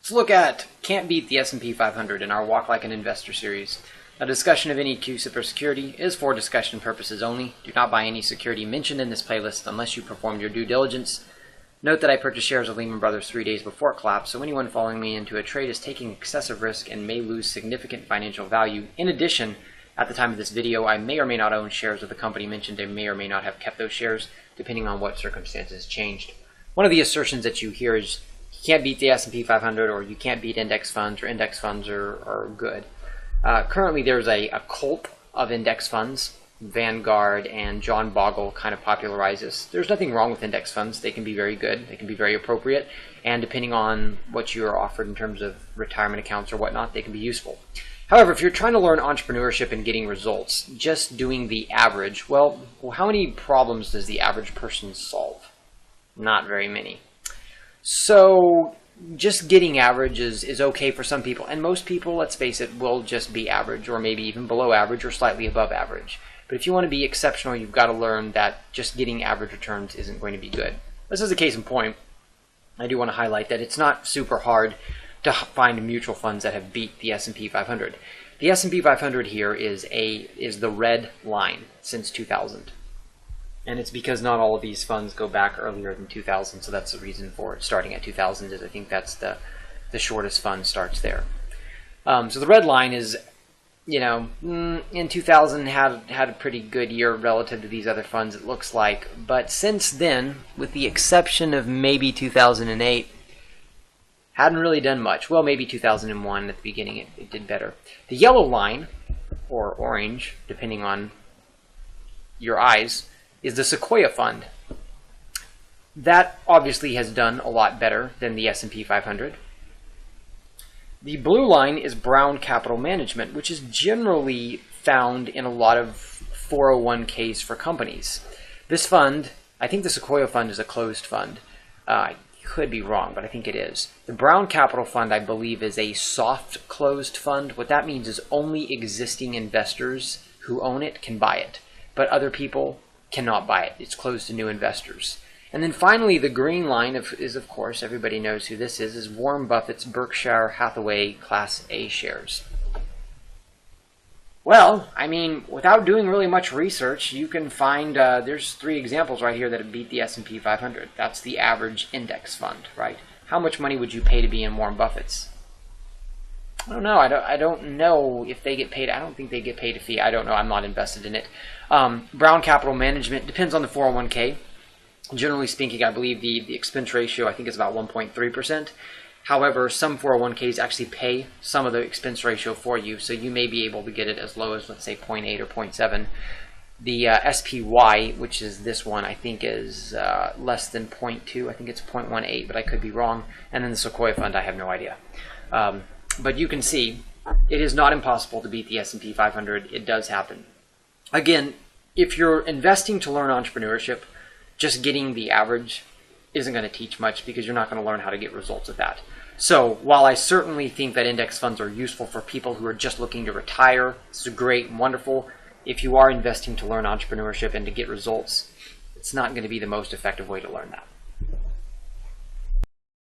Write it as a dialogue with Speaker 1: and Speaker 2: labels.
Speaker 1: Let's look at Can't Beat the S&P 500 in our Walk Like an Investor series. A discussion of any CUSIP or security is for discussion purposes only. Do not buy any security mentioned in this playlist unless you performed your due diligence. Note that I purchased shares of Lehman Brothers 3 days before it collapsed, so anyone following me into a trade is taking excessive risk and may lose significant financial value. In addition, at the time of this video, I may or may not own shares of the company mentioned and may or may not have kept those shares, depending on what circumstances changed. One of the assertions that you hear is, you can't beat the S&P 500, or you can't beat index funds, or index funds are good. Currently, there's a cult of index funds. Vanguard and John Bogle kind of popularize this. There's nothing wrong with index funds. They can be very good. They can be very appropriate. And depending on what you are offered in terms of retirement accounts or whatnot, they can be useful. However, if you're trying to learn entrepreneurship and getting results, just doing the average, well, how many problems does the average person solve? Not very many. So just getting average is okay for some people. And most people, let's face it, will just be average or maybe even below average or slightly above average. But if you want to be exceptional, you've got to learn that just getting average returns isn't going to be good. This is a case in point. I do want to highlight that it's not super hard to find mutual funds that have beat the S&P 500. The S&P 500 here is the red line since 2000. And it's because not all of these funds go back earlier than 2000, so that's the reason for it starting at 2000 is I think that's the shortest fund starts there. So the red line is, you know, in 2000 had a pretty good year relative to these other funds, it looks like. But since then, with the exception of maybe 2008, hadn't really done much. Well, maybe 2001 at the beginning it did better. The yellow line, or orange, depending on your eyes, is the Sequoia Fund. That obviously has done a lot better than the S&P 500. The blue line is Brown Capital Management, which is generally found in a lot of 401ks for companies. This fund, I think the Sequoia Fund is a closed fund. I could be wrong, but I think it is. The Brown Capital Fund, I believe, is a soft closed fund. What that means is only existing investors who own it can buy it, but other people cannot buy it. It's closed to new investors. And then finally, the green line is, of course, everybody knows who this is Warren Buffett's Berkshire Hathaway Class A shares. Well, I mean, without doing really much research, you can find, there's 3 examples right here that have beat the S&P 500. That's the average index fund, right? How much money would you pay to be in Warren Buffett's? I don't know. I don't know if they get paid. I don't think they get paid a fee. I don't know. I'm not invested in it. Brown Capital Management depends on the 401k. Generally speaking, I believe the expense ratio, I think, is about 1.3%. However, some 401ks actually pay some of the expense ratio for you, so you may be able to get it as low as, let's say, 0.8 or 0.7. The SPY, which is this one, I think is less than 0.2. I think it's 0.18, but I could be wrong. And then the Sequoia Fund, I have no idea. But you can see, it is not impossible to beat the S&P 500. It does happen. Again, if you're investing to learn entrepreneurship, just getting the average isn't going to teach much because you're not going to learn how to get results with that. So while I certainly think that index funds are useful for people who are just looking to retire, it's great and wonderful. If you are investing to learn entrepreneurship and to get results, it's not going to be the most effective way to learn that.